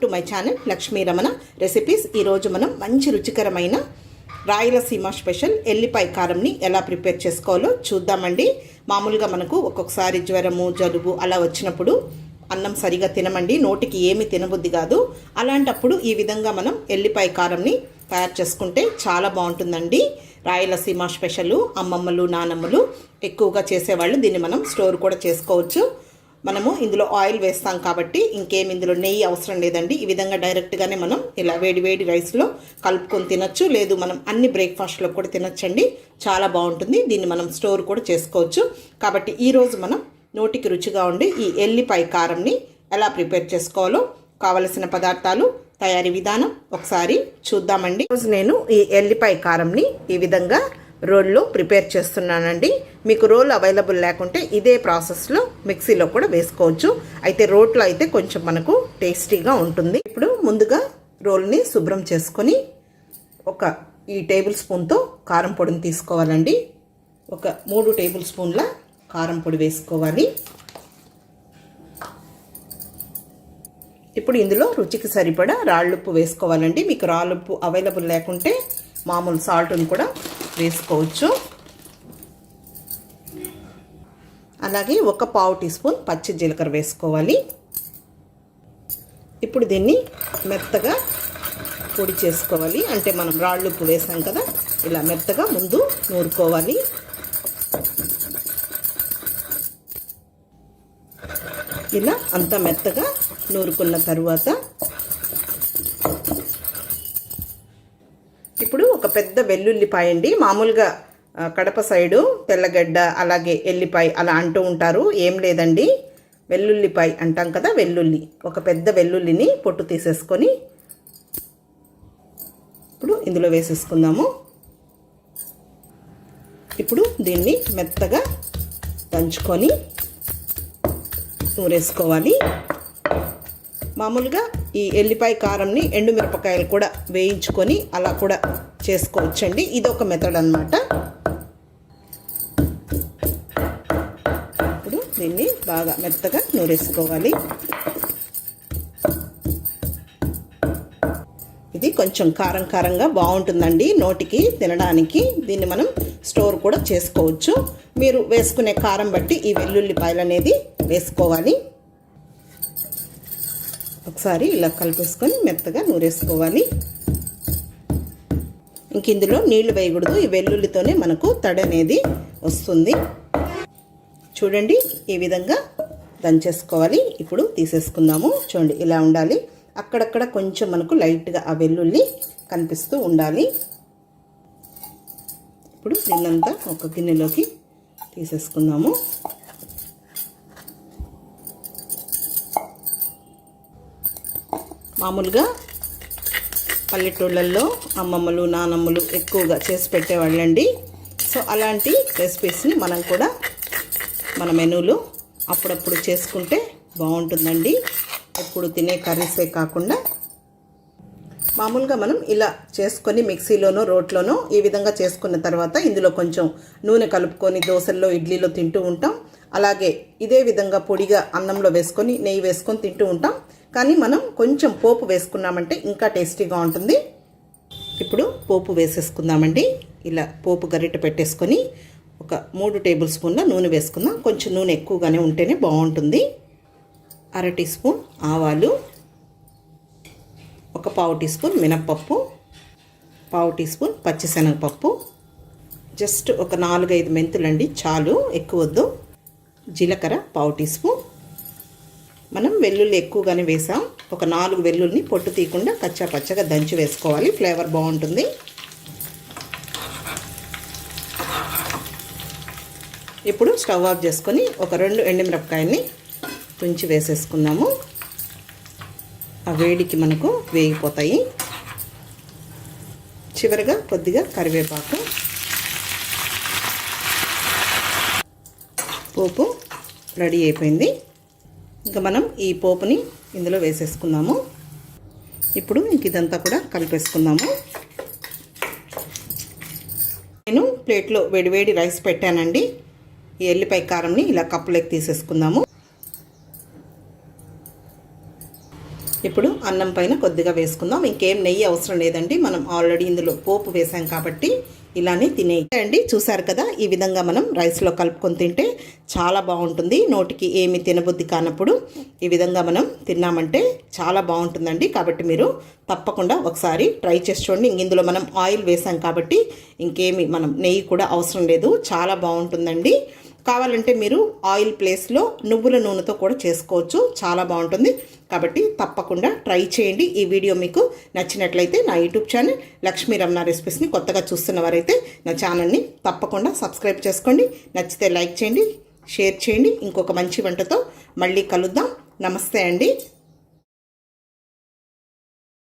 To my channel Lakshmi Ramana recipes. ఈరోజు మనం మంచి రుచికరమైన రాయలసీమ స్పెషల్ ఎల్లిపాయ కారంని ఎలా ప్రిపేర్ చేసుకోవాలో చూద్దామండి. మామూలుగా మనకు ఒక్కొక్కసారి జ్వరము జలుబు అలా వచ్చినప్పుడు అన్నం సరిగా తినమండి, నోటికి ఏమి తినబుద్ధి కాదు. అలాంటప్పుడు ఈ విధంగా మనం ఎల్లిపాయ కారంని తయారు చేసుకుంటే చాలా బాగుంటుందండి. రాయలసీమ స్పెషల్ అమ్మమ్మలు నానమ్మలు ఎక్కువగా చేసేవాళ్ళు. దీన్ని మనం స్టోర్ కూడా చేసుకోవచ్చు. మనము ఇందులో ఆయిల్ వేస్తాం కాబట్టి ఇంకేం ఇందులో నెయ్యి అవసరం లేదండి. ఈ విధంగా డైరెక్ట్గానే మనం ఇలా వేడి రైస్లో కలుపుకొని తినచ్చు, లేదు మనం అన్ని బ్రేక్ఫాస్ట్లో కూడా తినచ్చండి. చాలా బాగుంటుంది. దీన్ని మనం స్టోర్ కూడా చేసుకోవచ్చు. కాబట్టి ఈరోజు మనం నోటికి రుచిగా ఉండే ఈ ఎల్లిపాయ కారంని ఎలా ప్రిపేర్ చేసుకోవాలో కావలసిన పదార్థాలు, తయారీ విధానం ఒకసారి చూద్దామండి. ఈరోజు నేను ఈ ఎల్లిపాయ కారంని ఈ విధంగా రోల్లో ప్రిపేర్ చేస్తున్నానండి. మీకు రోల్ అవైలబుల్ లేకుంటే ఇదే ప్రాసెస్లో మిక్సీలో కూడా వేసుకోవచ్చు. అయితే రోట్లో అయితే కొంచెం మనకు టేస్టీగా ఉంటుంది. ఇప్పుడు ముందుగా రోల్ని శుభ్రం చేసుకొని ఈ టేబుల్ స్పూన్తో కారం పొడిని తీసుకోవాలండి. 3 టేబుల్ స్పూన్ల కారం పొడి వేసుకోవాలి. ఇప్పుడు ఇందులో రుచికి సరిపడా రాళ్ళుప్పు వేసుకోవాలండి. మీకు రాళ్ళుప్పు అవైలబుల్ లేకుంటే మామూలు సాల్ట్ని కూడా వేసుకోవచ్చు. అలాగే 1/4 టీ స్పూన్ పచ్చి జీలకర్ర వేసుకోవాలి. ఇప్పుడు దీన్ని మెత్తగా పొడి చేసుకోవాలి. అంటే మనం రాళ్ళుప్పు వేసాం కదా, ఇలా మెత్తగా ముందు నూరుకోవాలి. ఇలా అంతా మెత్తగా నూరుకున్న తరువాత ఇప్పుడు ఒక పెద్ద వెల్లుల్లిపాయ అండి. మామూలుగా కడప సైడు తెల్లగడ్డ అలాగే ఎల్లిపాయ అలా అంటూ ఉంటారు. ఏం లేదండి, వెల్లుల్లిపాయ అంటాం కదా, వెల్లుల్లి. ఒక పెద్ద వెల్లుల్లిని పొట్టు తీసేసుకొని ఇప్పుడు ఇందులో వేసేసుకుందాము. ఇప్పుడు దీన్ని మెత్తగా దంచుకొని నూరేసుకోవాలి. మామూలుగా ఈ ఎల్లిపాయ కారంని ఎండుమిరపకాయలు కూడా వేయించుకొని అలా కూడా చేసుకోవచ్చండి. ఇది ఒక మెథడ్ అన్నమాట. ఇప్పుడు దీన్ని బాగా మెత్తగా నూరేసుకోవాలి. ఇది కొంచెం కారంగా బాగుంటుందండి నోటికి తినడానికి. దీన్ని మనం స్టోర్ కూడా చేసుకోవచ్చు. మీరు వేసుకునే కారం బట్టి ఈ వెల్లుల్లిపాయలు అనేది వేసుకోవాలి. ఒకసారి ఇలా కలిపేసుకొని మెత్తగా నూరేసుకోవాలి. ఇంక ఇందులో నీళ్లు వేయకూడదు. ఈ వెల్లుల్లితోనే మనకు తడి అనేది వస్తుంది. చూడండి, ఈ విధంగా దంచేసుకోవాలి. ఇప్పుడు తీసేసుకుందాము. చూడండి, ఇలా ఉండాలి. అక్కడక్కడ కొంచెం మనకు లైట్గా ఆ వెల్లుల్లి కనిపిస్తూ ఉండాలి. ఇప్పుడు దీన్నంతా ఒక గిన్నెలోకి తీసేసుకుందాము. మామూలుగా పల్లెటూళ్ళల్లో అమ్మమ్మలు నానమ్మలు ఎక్కువగా చేసి పెట్టేవాళ్ళండి. సో అలాంటి రెసిపీస్ని మనం కూడా మన మెనూలో అప్పుడప్పుడు చేసుకుంటే బాగుంటుందండి. ఎప్పుడు తినే కర్రీసే కాకుండా మామూలుగా మనం ఇలా చేసుకొని మిక్సీలోనో రోట్లోనో ఈ విధంగా చేసుకున్న తర్వాత ఇందులో కొంచెం నూనె కలుపుకొని దోశల్లో ఇడ్లీలో తింటూ ఉంటాం. అలాగే ఇదే విధంగా పొడిగా అన్నంలో వేసుకొని నెయ్యి వేసుకొని తింటూ ఉంటాం. కానీ మనం కొంచెం పోపు వేసుకున్నామంటే ఇంకా టేస్టీగా ఉంటుంది. ఇప్పుడు పోపు వేసేసుకుందామండి. ఇలా పోపు గరిటె పెట్టేసుకొని 3 టేబుల్ స్పూన్ల నూనె వేసుకుందాం. కొంచెం నూనె ఎక్కువగానే ఉంటేనే బాగుంటుంది. 1/2 టీ స్పూన్ ఆవాలు, 1/4 టీ స్పూన్ మినప్పప్పు, 1/4 టీ స్పూన్ పచ్చిశనగపప్పు, జస్ట్ 4-5 మెంతులండి, చాలు, ఎక్కువ వద్దు. జీలకర్ర 1/4 టీ స్పూన్. మనం వెల్లుల్లి ఎక్కువగానే వేసాం. 4 వెల్లుల్లిని పొట్టు తీయకుండా కచ్చా పచ్చగా దంచి వేసుకోవాలి. ఫ్లేవర్ బాగుంటుంది. ఇప్పుడు స్టవ్ ఆఫ్ చేసుకొని 2 ఎండుమిరపకాయల్ని తుంచి వేసేసుకుందాము. ఆ వేడికి మనకు వేగిపోతాయి. చివరిగా కొద్దిగా కరివేపాకు. పోపు రెడీ అయిపోయింది. ఇంకా మనం ఈ పోపుని ఇందులో వేసేసుకుందాము. ఇప్పుడు ఇదంతా కూడా కలిపేసుకుందాము. నేను ప్లేట్లో వేడివేడి రైస్ పెట్టానండి. ఈ ఎల్లిపాయ కారంని ఇలా కప్పులోకి తీసేసుకుందాము. ఇప్పుడు అన్నం పైన కొద్దిగా వేసుకుందాం. ఇంకేం నెయ్యి అవసరం లేదండి, మనం ఆల్రెడీ ఇందులో పోపు వేసాం కాబట్టి ఇలానే తినేయండి. చూసారు కదా, ఈ విధంగా మనం రైస్లో కలుపుకొని తింటే చాలా బాగుంటుంది. నోటికి ఏమి తినబుద్ధి కానప్పుడు ఈ విధంగా మనం తిన్నామంటే చాలా బాగుంటుందండి. కాబట్టి మీరు తప్పకుండా ఒకసారి ట్రై చేసి చూడండి. ఇందులో మనం ఆయిల్ వేసాం కాబట్టి ఇంకేమి మనం నెయ్యి కూడా అవసరం లేదు, చాలా బాగుంటుందండి. కావాలంటే మీరు ఆయిల్ ప్లేస్లో నువ్వుల నూనెతో కూడా చేసుకోవచ్చు, చాలా బాగుంటుంది. కాబట్టి తప్పకుండా ట్రై చేయండి. ఈ వీడియో మీకు నచ్చినట్లయితే నా యూట్యూబ్ ఛానల్ లక్ష్మీ రమణ రెసిపీస్ని కొత్తగా చూస్తున్న వారైతే నా ఛానల్ని తప్పకుండా సబ్స్క్రైబ్ చేసుకోండి. నచ్చితే లైక్ చేయండి, షేర్ చేయండి. ఇంకొక మంచి వంటతో మళ్ళీ కలుద్దాం. నమస్తే అండి.